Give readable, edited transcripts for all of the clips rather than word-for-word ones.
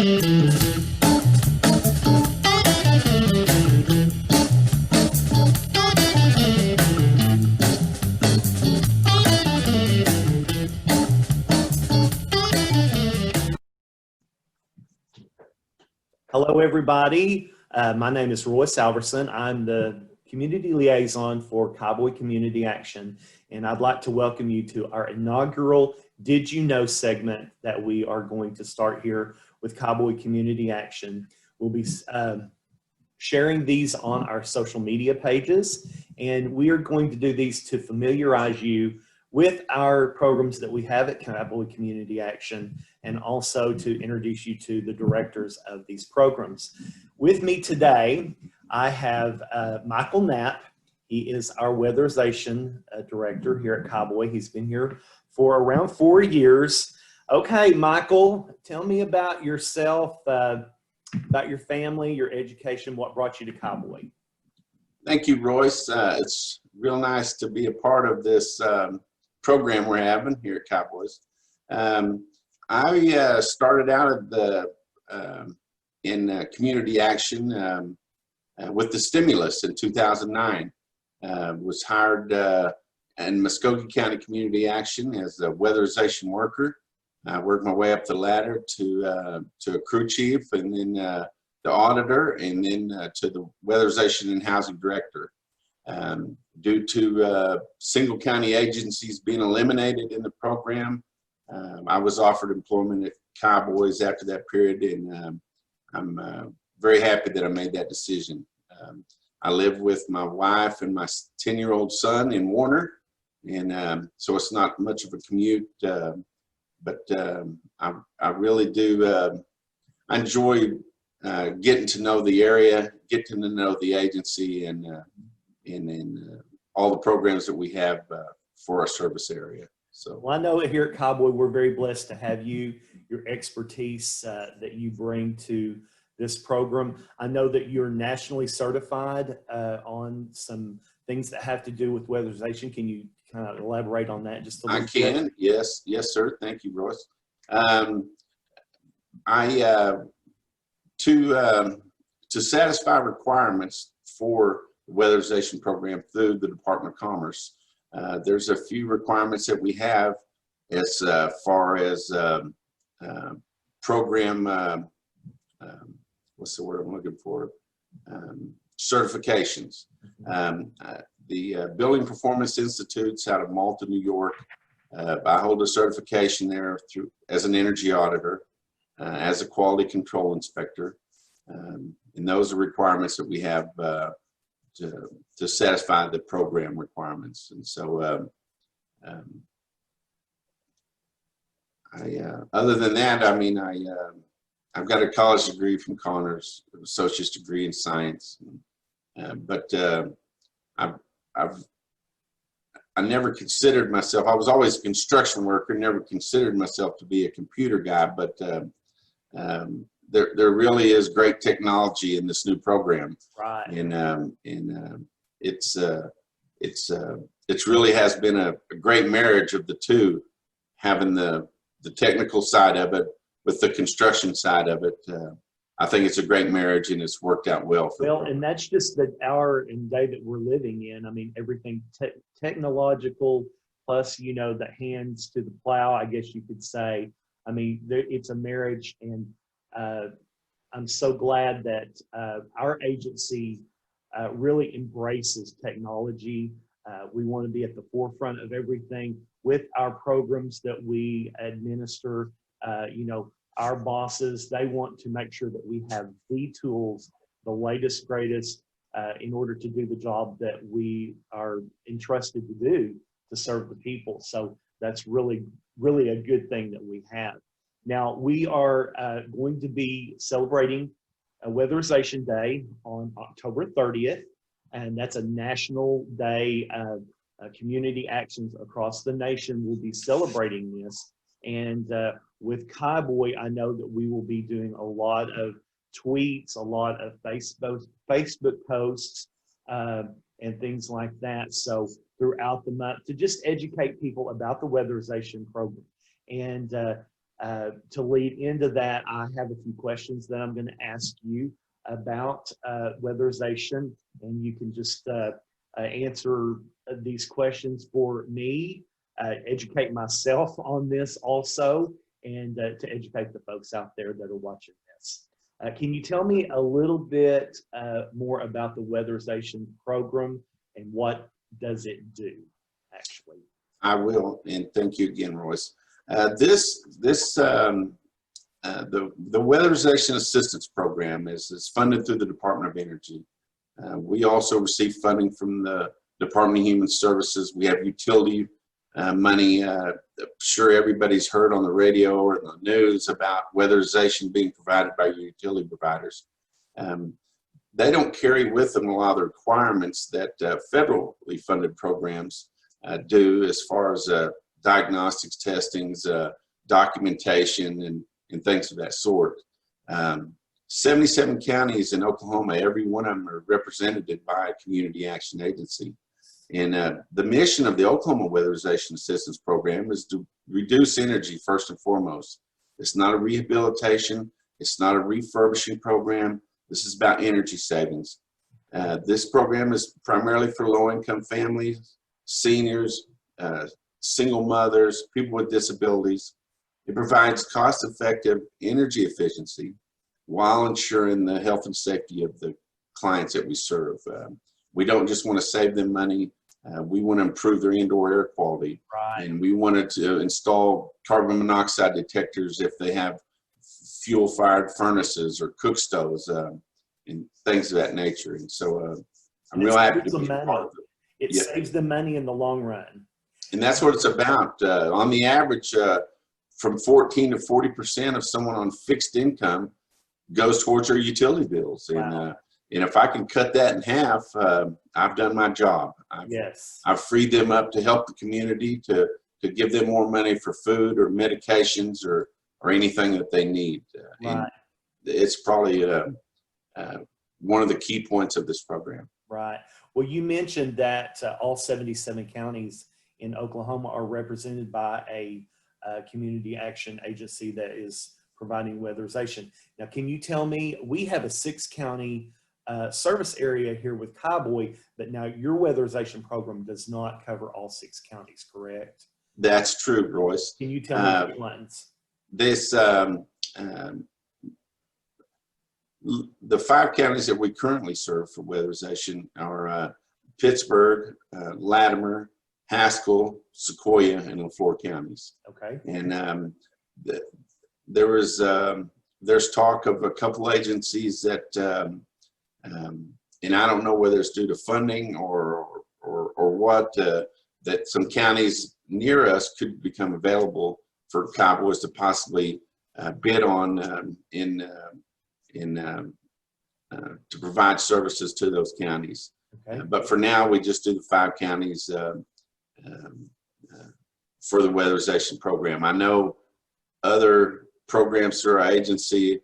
Hello, everybody. My name is Royce Alverson. I'm the Community Liaison for Cowboy Community Action, and I'd like to welcome you to our inaugural Did You Know segment that we are going to start here with Cowboy Community Action. We'll be sharing these on our social media pages, and we are going to do these to familiarize you with our programs that we have at Cowboy Community Action, and also to introduce you to the directors of these programs. With me today, I have Michael Knapp. He is our weatherization director here at Cowboy. He's been here for around 4 years. Okay, Michael, tell me about yourself, about your family, your education, what brought you to Cowboy. Thank you, Royce. It's real nice to be a part of this program we're having here at Cowboys. I started out at in community action with the stimulus in 2009. Was hired in Muskogee County Community Action as a weatherization worker. I worked my way up the ladder to a crew chief, and then the auditor, and then to the weatherization and housing director. Due to single county agencies being eliminated in the program, I was offered employment at Cowboys after that period, and I'm very happy that I made that decision. I live with my wife and my 10-year-old son in Warner, and so it's not much of a commute, but I really do I enjoy getting to know the area, getting to know the agency, and all the programs that we have for our service area. So, well, I know here at Cowboy, we're very blessed to have you, your expertise that you bring to this program. I know that you're nationally certified on some things that have to do with weatherization. Can you kind of elaborate on that just a little bit? I can, yes, sir. Thank you, Royce. To satisfy requirements for the weatherization program through the Department of Commerce, there's a few requirements that we have as far as program, what's the word I'm looking for? Certifications. The Building Performance Institutes out of Malta, New York. I hold a certification there as an energy auditor, as a quality control inspector. And those are requirements that we have to satisfy the program requirements. And so other than that, I mean, I've got a college degree from Connors, an associate's degree in science, but I never considered myself, I was always a construction worker, never considered myself to be a computer guy, but there really is great technology in this new program. Right. And it's really has been a great marriage of the two, having the technical side of it with the construction side of it. I think it's a great marriage, and it's worked out well for well, and that's just the hour and day that we're living in. I mean, everything technological, plus, you know, the hands to the plow, I guess you could say. I mean, it's a marriage, and I'm so glad that our agency really embraces technology. We want to be at the forefront of everything with our programs that we administer. You know, our bosses, they want to make sure that we have the tools, the latest, greatest, in order to do the job that we are entrusted to do to serve the people. So that's really, really a good thing that we have. Now, we are going to be celebrating a Weatherization Day on October 30th, and that's a national day. Community actions across the nation will be celebrating this. And with Cowboy, I know that we will be doing a lot of tweets, a lot of Facebook posts, and things like that. So throughout the month, to just educate people about the weatherization program. And To lead into that, I have a few questions that I'm going to ask you about weatherization, and you can just answer these questions for me, educate myself on this also, and to educate the folks out there that are watching this. Can you tell me a little bit more about the weatherization program and what does it do, actually? I will, and thank you again, Royce. The Weatherization Assistance Program is funded through the Department of Energy. We also receive funding from the Department of Human Services. We have utility money. I'm sure everybody's heard on the radio or in the news about weatherization being provided by utility providers. They don't carry with them a lot of the requirements that federally funded programs do, as far as diagnostics, testings, documentation, and things of that sort. 77 counties in Oklahoma, every one of them are represented by a community action agency. And the mission of the Oklahoma Weatherization Assistance Program is to reduce energy first and foremost. It's not a rehabilitation. It's not a refurbishing program. This is about energy savings. This program is primarily for low-income families, seniors, single mothers, people with disabilities. It provides cost-effective energy efficiency while ensuring the health and safety of the clients that we serve. We don't just want to save them money. We want to improve their indoor air quality. Right. And we wanted to install carbon monoxide detectors if they have fuel-fired furnaces or cook stoves and things of that nature. And so I'm real happy to be a part of it. It saves them money in the long run. And that's what it's about. On the average, from 14 to 40% of someone on fixed income goes towards their utility bills. Wow. And if I can cut that in half, I've done my job. I've freed them up to help the community, to give them more money for food or medications or anything that they need. Right. And it's probably one of the key points of this program. Right. Well, you mentioned that all 77 counties in Oklahoma are represented by a community action agency that is providing weatherization. Now, can you tell me, we have a 6-county service area here with Cowboy, but now your weatherization program does not cover all 6 counties, correct? That's true, Royce. Can you tell me which ones? The 5 counties that we currently serve for weatherization are Pittsburgh, Latimer, Haskell, Sequoia, and LaFleur counties. Okay. And there's talk of a couple agencies that, and I don't know whether it's due to funding or what, that some counties near us could become available for Cowboys to possibly bid on to provide services to those counties. Okay. But for now, we just do the 5 counties for the weatherization program. I know other programs through our agency,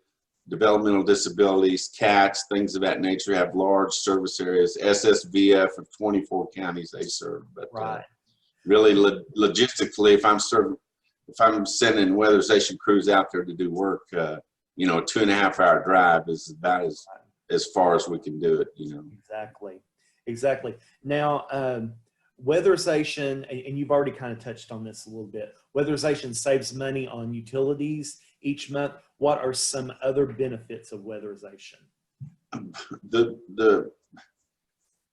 developmental disabilities, CATS, things of that nature, have large service areas. SSVF of 24 counties they serve. But right. Really, logistically, if I'm sending weatherization crews out there to do work, a 2.5-hour drive is about as far as we can do it. Exactly. Now, weatherization, and you've already kind of touched on this a little bit. Weatherization saves money on utilities each month. What are some other benefits of weatherization?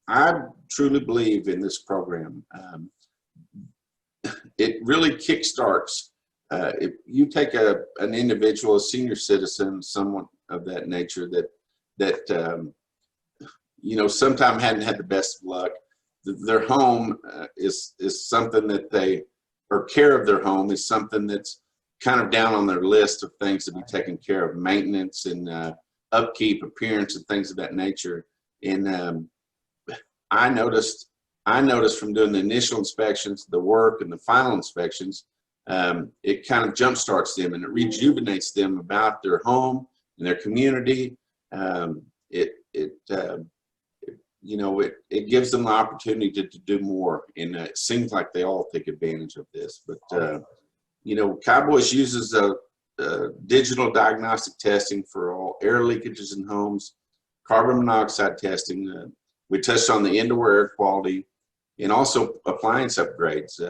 I truly believe in this program. It really kickstarts. If you take an individual, a senior citizen, someone of that nature that sometimes hadn't had the best of luck, their home is something that or care of their home is something that's kind of down on their list of things to be taken care of, maintenance and upkeep, appearance, and things of that nature. And I noticed from doing the initial inspections, the work, and the final inspections, it kind of jumpstarts them and it rejuvenates them about their home and their community. It gives them the opportunity to do more, and it seems like they all take advantage of this. But Cowboys uses digital diagnostic testing for all air leakages in homes, carbon monoxide testing. We touched on the indoor air quality, and also appliance upgrades.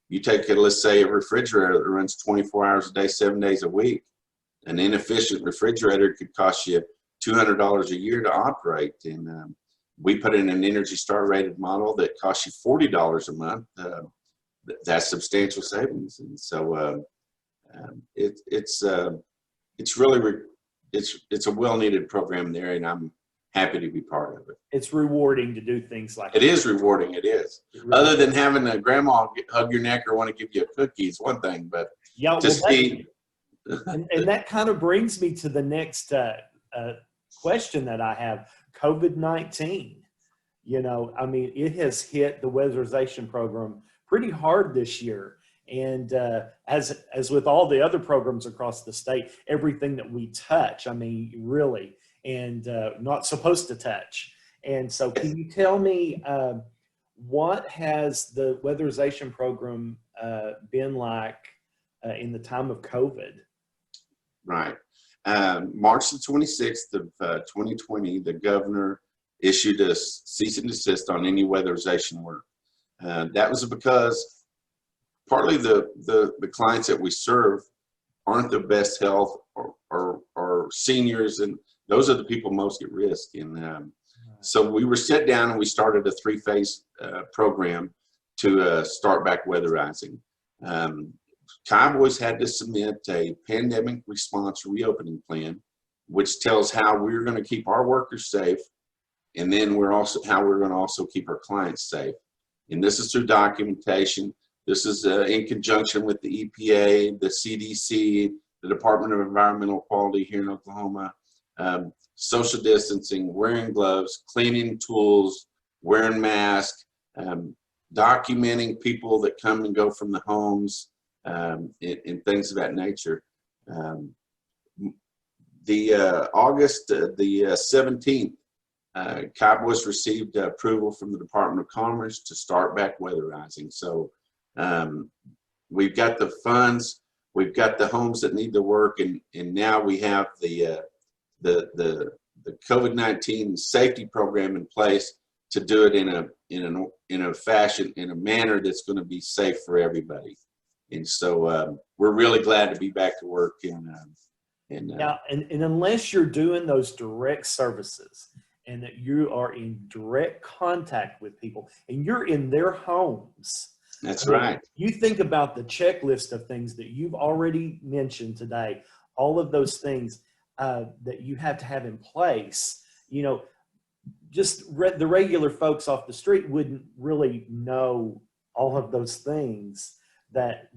You take, let's say, a refrigerator that runs 24 hours a day, 7 days a week. An inefficient refrigerator could cost you $200 a year to operate. And we put in an Energy Star rated model that costs you $40 a month. That's substantial savings. And so it's really, it's a well-needed program there, and I'm happy to be part of it. It's rewarding to do things like It that. is rewarding. It is. Other than having a grandma hug your neck or want to give you a cookie is one thing, but Yeah, to see. and that kind of brings me to the next question that I have. COVID-19. You know, I mean, it has hit the weatherization program pretty hard this year. And as with all the other programs across the state, everything that we touch, I mean, really, and not supposed to touch. And so can you tell me what has the weatherization program been like in the time of COVID? Right. March the 26th of 2020, the governor issued a cease and desist on any weatherization work. That was because partly the clients that we serve aren't the best health or seniors, and those are the people most at risk. And so we were set down and we started a 3-phase program to start back weatherizing. Cowboys had to submit a pandemic response reopening plan, which tells how we're going to keep our workers safe, and then how we're going to also keep our clients safe. And this is through documentation. This is in conjunction with the EPA, the CDC, the Department of Environmental Quality here in Oklahoma. Social distancing, wearing gloves, cleaning tools, wearing masks, documenting people that come and go from the homes, and things of that nature. August the 17th, Cowboys received approval from the Department of Commerce to start back weatherizing. So we've got the funds, we've got the homes that need the work, and now we have the COVID-19 safety program in place to do it in a fashion, in a manner that's going to be safe for everybody. And so we're really glad to be back to work. And unless you're doing those direct services and that you are in direct contact with people and you're in their homes. That's right. You think about the checklist of things that you've already mentioned today, all of those things that you have to have in place. You know, just the regular folks off the street wouldn't really know all of those things that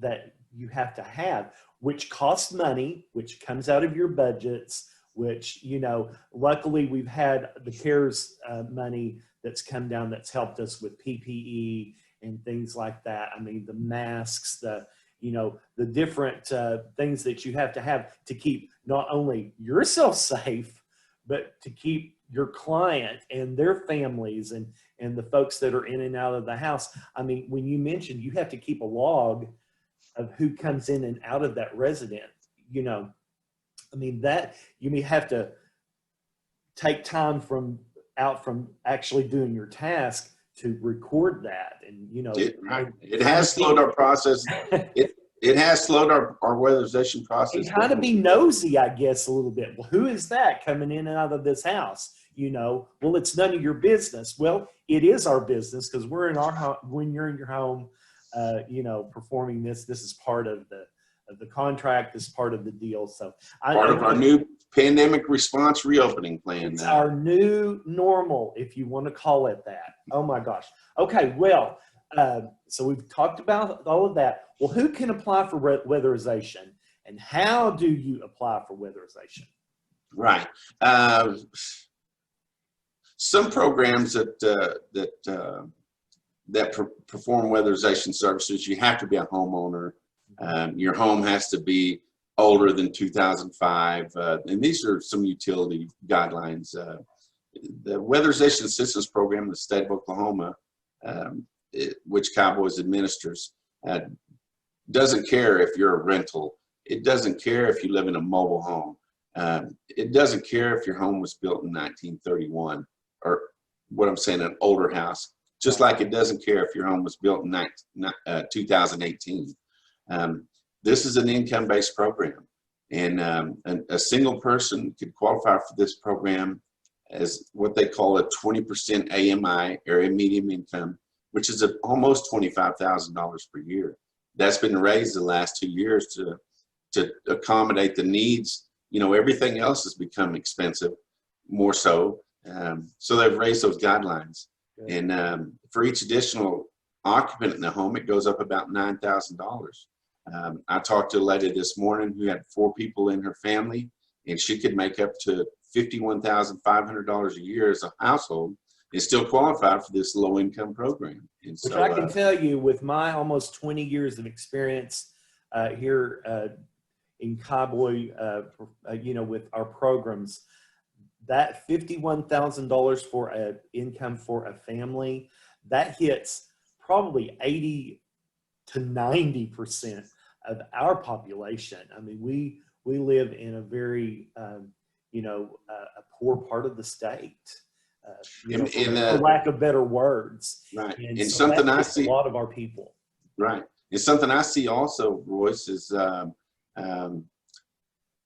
you have to have, which costs money, which comes out of your budgets, which, you know, luckily we've had the CARES money that's come down that's helped us with PPE and things like that. I mean, the masks, the different things that you have to keep not only yourself safe, but to keep your client and their families and the folks that are in and out of the house. I mean, when you mentioned you have to keep a log of who comes in and out of that residence, you know, I mean, that you may have to take time from actually doing your task to record that. And, you know, it has slowed our process. It has slowed our weatherization process. And kind of be nosy, I guess, a little bit. Well, who is that coming in and out of this house? You know, well, it's none of your business. Well, it is our business because we're in our home. When you're in your home, you know, performing this is part of the contract. This is part of the deal. So part of our new pandemic response reopening plan. It's our new normal, if you want to call it that. Oh my gosh. Okay. Well, so we've talked about all of that. Well, who can apply for weatherization, and how do you apply for weatherization? Right. Some programs that perform weatherization services, you have to be a homeowner. Your home has to be older than 2005, and these are some utility guidelines. The Weatherization Assistance Program in the state of Oklahoma, which Cowboys administers, doesn't care if you're a rental. It doesn't care if you live in a mobile home. It doesn't care if your home was built in 1931, or what I'm saying, an older house, just like it doesn't care if your home was built in 2018. This is an income-based program, and a single person could qualify for this program as what they call a 20% AMI, area medium income, which is almost $25,000 per year. That's been raised the last 2 years to accommodate the needs. You know, everything else has become expensive, more so. So they've raised those guidelines. Good. And for each additional occupant in the home, it goes up about $9,000. I talked to a lady this morning who had 4 people in her family, and she could make up to $51,500 a year as a household and still qualify for this low income program. And which I can tell you, with my almost 20 years of experience here in Cowboy, you know, with our programs, that $51,000 for an income for a family, that hits probably 80 to 90% of our population. I mean, we live in a very, you know, a poor part of the state, you know, for lack of better words. Right. And so something I see, a lot of our people. Right. And something I see also, Royce, is,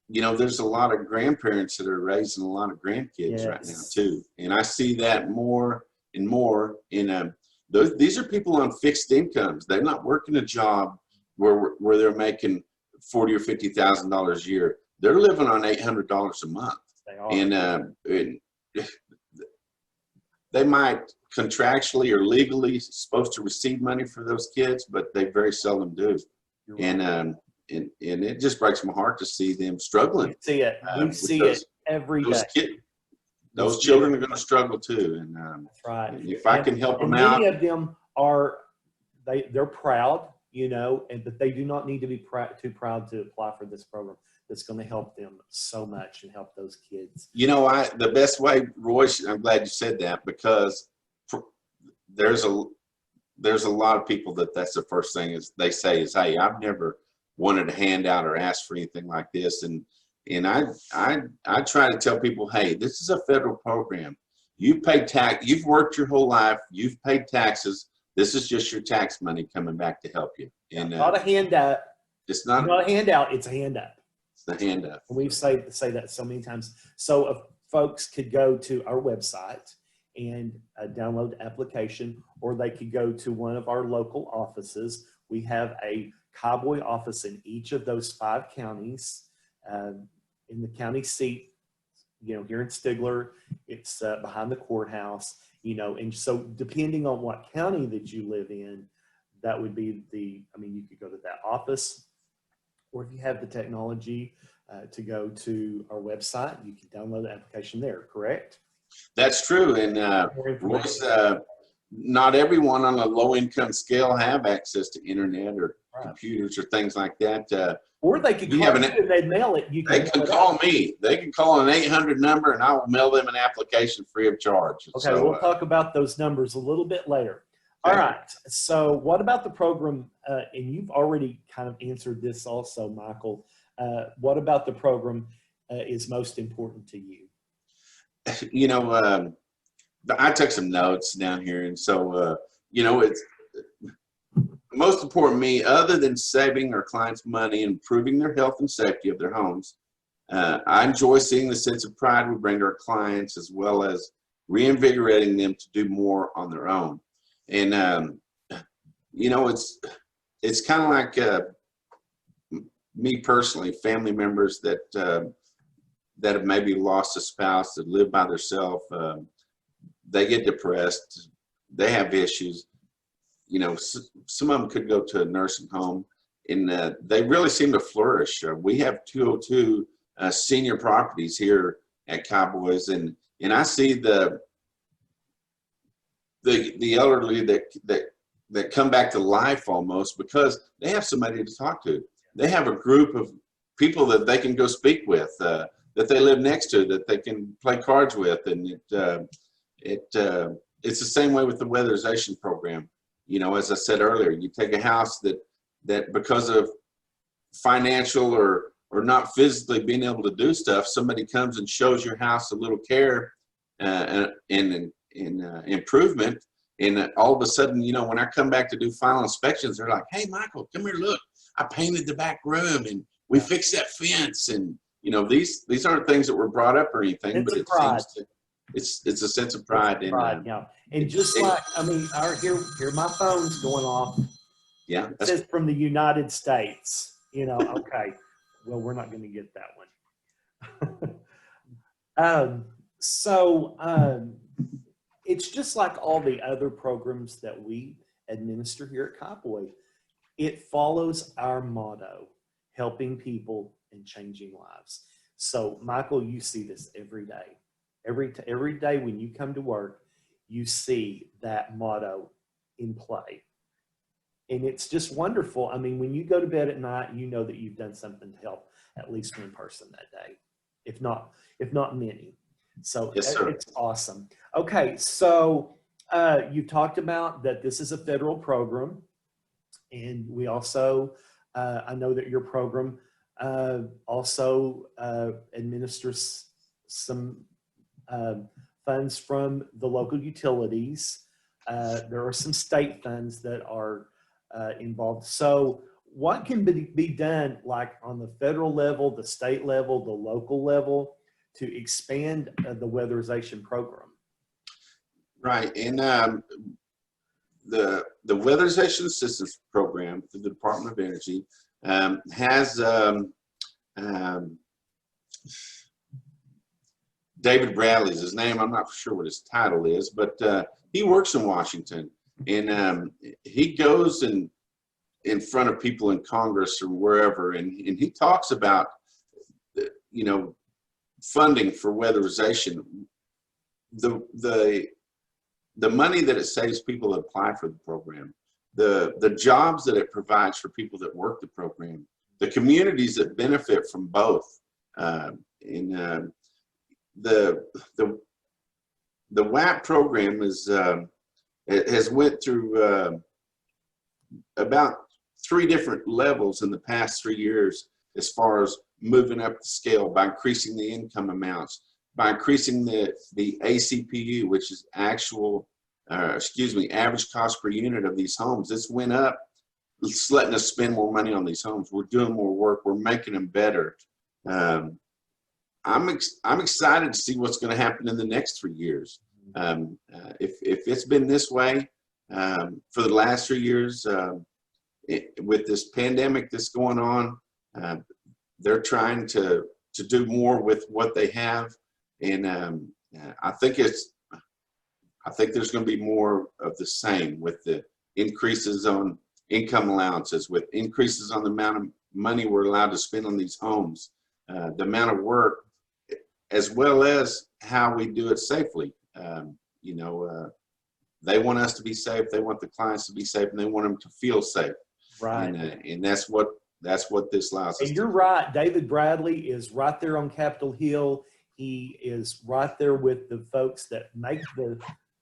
you know, there's a lot of grandparents that are raising a lot of grandkids right now too. And I see that more and more in, these are people on fixed incomes. They're not working a job where they're making $40,000 or $50,000 a year. They're living on $800 a month. They are. And they might contractually or legally supposed to receive money for those kids, but they very seldom do. Right. And it just breaks my heart to see them struggling. We see it. We see it every day. Those children are going to struggle too. And that's right. And if I can help them out. Many of them are, they're proud, you know, but they do not need to be too proud to apply for this program. That's going to help them so much and help those kids. You know, the best way, Royce, I'm glad you said that, because there's a lot of people that's the first thing is they say is, hey, I've never wanted a handout or asked for anything like this. And I try to tell people, hey, this is a federal program. You've paid tax, you've worked your whole life, you've paid taxes. This is just your tax money coming back to help you. And not a handout. It's not a handout, it's a handout. It's the handout. And we've say that so many times. So if folks could go to our website and download the application, or they could go to one of our local offices. We have a Cowboy office in each of those 5 counties. In the county seat, you know, here in Stigler, it's behind the courthouse, you know, and so depending on what county that you live in, that would be I mean, you could go to that office, or if you have the technology to go to our website, you can download the application there, correct? That's true. And Royce, not everyone on a low income scale have access to internet or computers or things like that. Or they could call you and they'd mail it. They can call me. They can call an 800 number and I will mail them an application free of charge. Okay, so, we'll talk about those numbers a little bit later. Okay. All right, so what about the program? And you've already kind of answered this also, Michael. What about the program is most important to you? You know, I took some notes down here, and so, you know, it's most important to me, other than saving our clients money and improving their health and safety of their homes. I enjoy seeing the sense of pride we bring to our clients, as well as reinvigorating them to do more on their own. And, you know, it's kind of like me personally, family members that have maybe lost a spouse, that live by themselves. They get depressed, they have issues. You know, some of them could go to a nursing home, and they really seem to flourish. We have 202 senior properties here at Cowboys, and I see the elderly that come back to life almost because they have somebody to talk to. They have a group of people that they can go speak with, that they live next to, that they can play cards with, and it's the same way with the weatherization program. You know, as I said earlier, you take a house that because of financial or not physically being able to do stuff, somebody comes and shows your house a little care and improvement, and all of a sudden, you know, when I come back to do final inspections, they're like, "Hey, Michael, come here, look, I painted the back room and we fixed that fence." And you know, these aren't things that were brought up or anything, but it seems to, it's a sense of pride. Yeah. And just like, I mean, here my phone's going off. Yeah. It says from the United States, you know, okay, well, we're not going to get that one. It's just like all the other programs that we administer here at Copway. It follows our motto, helping people and changing lives. So, Michael, you see this every day. Every day when you come to work, you see that motto in play. And it's just wonderful. I mean, when you go to bed at night, you know that you've done something to help at least one person that day, if not many. So yes, sir. It's awesome. Okay, so you talked about that this is a federal program, and we also, I know that your program also administers some funds from the local utilities. There are some state funds that are involved. So what can be done, like on the federal level, the state level, the local level, to expand the weatherization program? Right, and the Weatherization Assistance Program through the Department of Energy has David Bradley's his name. I'm not sure what his title is, but he works in Washington, and he goes in front of people in Congress or wherever, and he talks about, you know, funding for weatherization. The money that it saves people that apply for the program, the jobs that it provides for people that work the program, the communities that benefit from both, the WAP program has went through about 3 different levels in the past 3 years, as far as moving up the scale by increasing the income amounts, by increasing the ACPU, which is average cost per unit of these homes. This went up. It's letting us spend more money on these homes. We're doing more work. We're making them better. I'm excited to see what's going to happen in the next 3 years. If it's been this way for the last 3 years, with this pandemic that's going on, they're trying to do more with what they have, and I think there's going to be more of the same with the increases on income allowances, with increases on the amount of money we're allowed to spend on these homes, the amount of work, as well as how we do it safely. You know, they want us to be safe. They want the clients to be safe, and they want them to feel safe. Right. And that's what this allows us. And you're right. David Bradley is right there on Capitol Hill. He is right there with the folks that make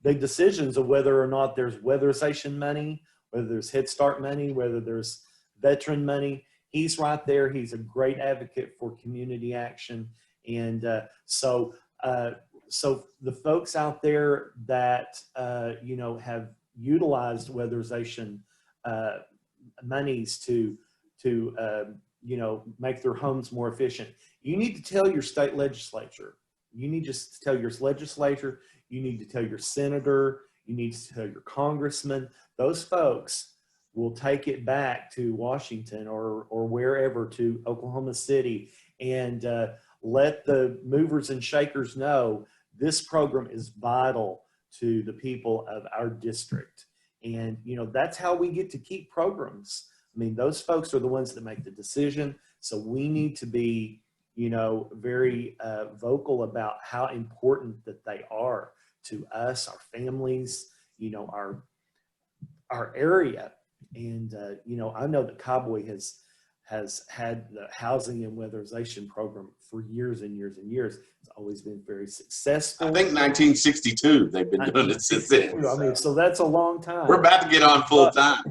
the decisions of whether or not there's weatherization money, whether there's Head Start money, whether there's veteran money. He's right there. He's a great advocate for community action. And so the folks out there that, you know, have utilized weatherization monies to you know, make their homes more efficient, you need to tell your state legislature. You need to tell your legislature. You need to tell your senator. You need to tell your congressman. Those folks will take it back to Washington or wherever, to Oklahoma City, and let the movers and shakers know this program is vital to the people of our district. And, you know, that's how we get to keep programs. I mean, those folks are the ones that make the decision. So we need to be, you know, very vocal about how important that they are to us, our families, you know, our area. And, you know, I know that Cowboy has had the housing and weatherization program for years and years and years. It's always been very successful. I think 1962, they've been doing it since then. I mean, so that's a long time. We're about to get on full time.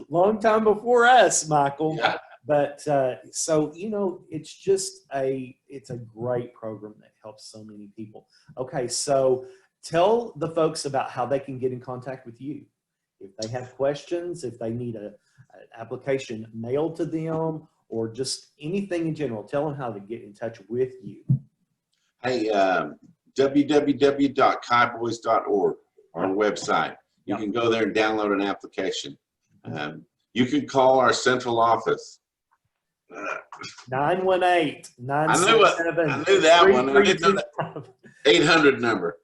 Long time before us, Michael. Yeah. But so, you know, it's just it's a great program that helps so many people. Okay, so tell the folks about how they can get in contact with you. If they have questions, if they need an application mailed to them, or just anything in general, tell them how to get in touch with you. Hey, www.kaiboys.org, our website. You can go there and download an application. You can call our central office. 918-967. I knew that one. I didn't know that 800 number.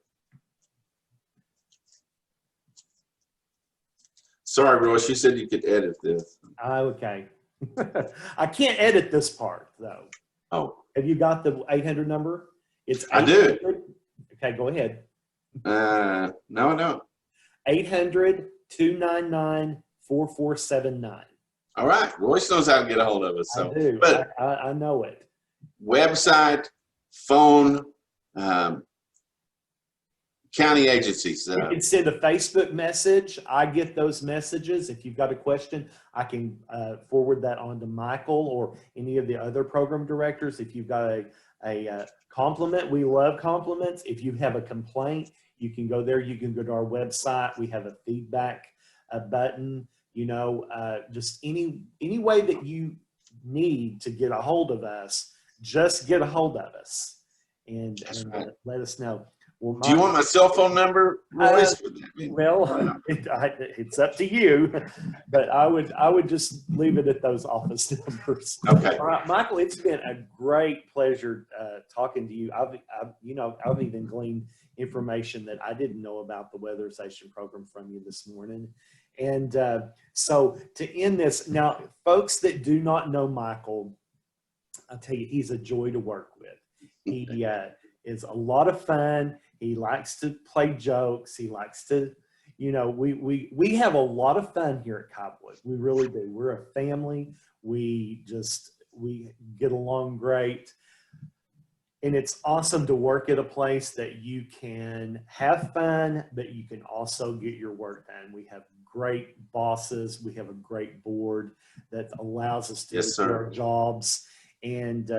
Sorry, Royce, you said you could edit this. Okay. I can't edit this part, though. Oh. Have you got the 800 number? It's I do. Okay, go ahead. No, I don't. 800-299-4479. All right. Royce knows how to get a hold of us. So. I do. But I know it. Website, phone, county agencies. You can send a Facebook message. I get those messages. If you've got a question, I can forward that on to Michael or any of the other program directors. If you've got a compliment, we love compliments. If you have a complaint, you can go there. You can go to our website. We have a feedback button. You know, just any way that you need to get a hold of us, just get a hold of us and let us know. Well, do you want my cell phone number, Royce? Well, it's up to you, but I would just leave it at those office numbers. Okay. All right, Michael, it's been a great pleasure talking to you. I've even gleaned information that I didn't know about the weatherization program from you this morning. And so to end this, now, folks that do not know Michael, I'll tell you, he's a joy to work with. He is a lot of fun. He likes to play jokes. He likes to, you know, we have a lot of fun here at Cowboys. We really do. We're a family. We get along great. And it's awesome to work at a place that you can have fun, but you can also get your work done. We have great bosses. We have a great board that allows us to do our jobs. And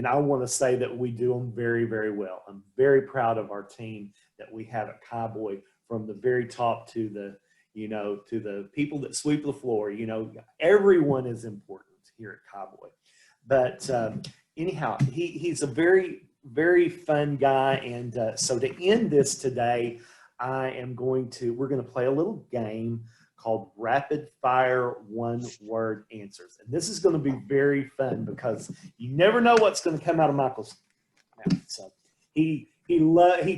I want to say that we do them very, very well. I'm very proud of our team that we have at Cowboy, from the very top to the, you know, to the people that sweep the floor. You know, everyone is important here at Cowboy. But anyhow, he's a very, very fun guy. And so to end this today, we're going to play a little game called Rapid Fire One Word Answers. And this is going to be very fun because you never know what's going to come out of Michael's mouth. So he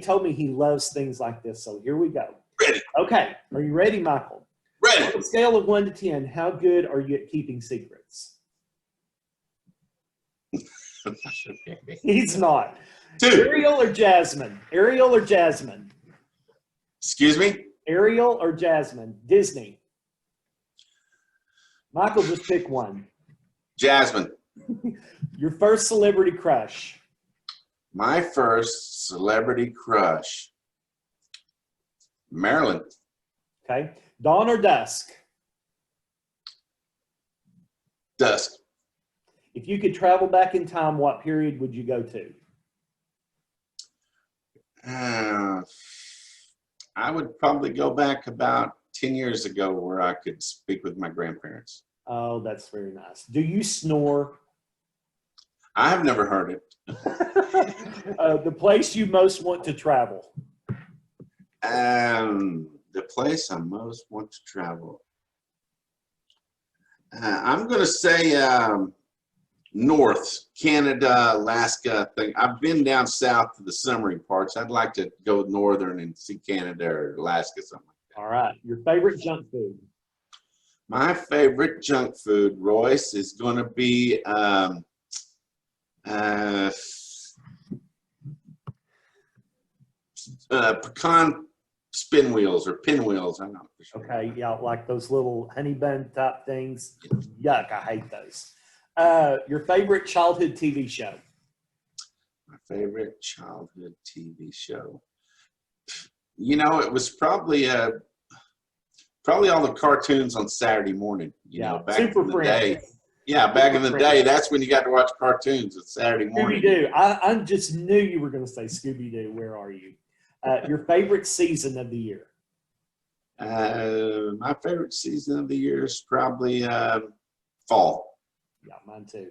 told me he loves things like this. So here we go. Ready. Okay. Are you ready, Michael? Ready. On a scale of 1 to 10, how good are you at keeping secrets? He's not. 2. Ariel or Jasmine? Ariel or Jasmine? Excuse me? Ariel or Jasmine? Disney. Michael, just pick one. Jasmine. Your first celebrity crush? My first celebrity crush. Marilyn. Okay. Dawn or dusk? Dusk. If you could travel back in time, what period would you go to? I would probably go back about 10 years ago where I could speak with my grandparents. Oh, that's very nice. Do you snore? I have never heard it. The place you most want to travel? The place I most want to travel. I'm going to say North, Canada, Alaska thing. I've been down south to the summering parts. I'd like to go northern and see Canada or Alaska, something like that. All right. Your favorite junk food? My favorite junk food, Royce, is going to be pecan pinwheels. I don't know. Okay, yeah, like those little honey bun type things. Yuck, I hate those. Your favorite childhood TV show? My favorite childhood TV show. You know, it was probably all the cartoons on Saturday morning. You know, back in the day. Yeah, back in the day, that's when you got to watch cartoons on Saturday morning. Scooby-Doo. I just knew you were going to say Scooby-Doo. Where are you? Your favorite season of the year? My favorite season of the year is probably fall. Yeah, mine too.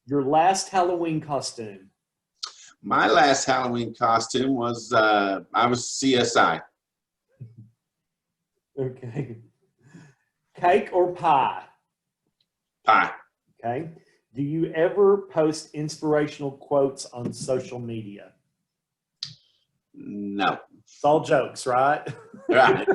Your last Halloween costume? My last Halloween costume was I was CSI. Okay. Cake or pie? Pie. Okay. Do you ever post inspirational quotes on social media? No. It's all jokes, right? Right.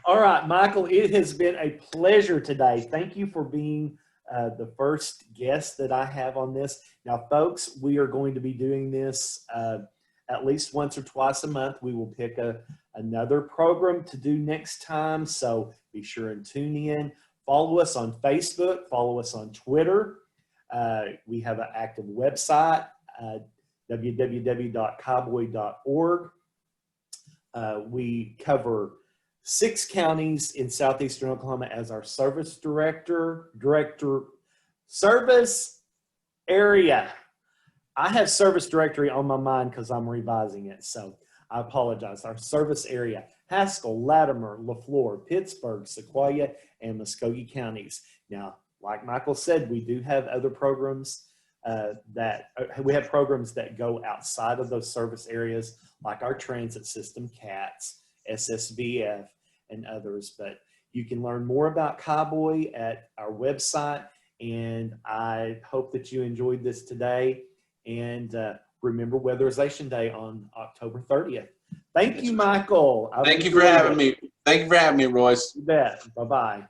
All right, Michael, it has been a pleasure today. Thank you for being the first guest that I have on this. Now, folks, we are going to be doing this at least once or twice a month. We will pick another program to do next time, so be sure and tune in. Follow us on Facebook. Follow us on Twitter. We have an active website, www.cowboy.org. We cover 6 counties in southeastern Oklahoma as our service service area. I have service directory on my mind because I'm revising it, so I apologize. Our service area: Haskell, Latimer, LaFleur, Pittsburgh, Sequoia, and Muskogee counties. Now, like Michael said, we do have other programs we have programs that go outside of those service areas, like our transit system, CATS, SSVF, and others. But you can learn more about Cowboy at our website, and I hope that you enjoyed this today. And remember Weatherization Day on October 30th. Thank you, Michael. Thank you for having me. Thank you for having me, Royce. You bet. Bye-bye.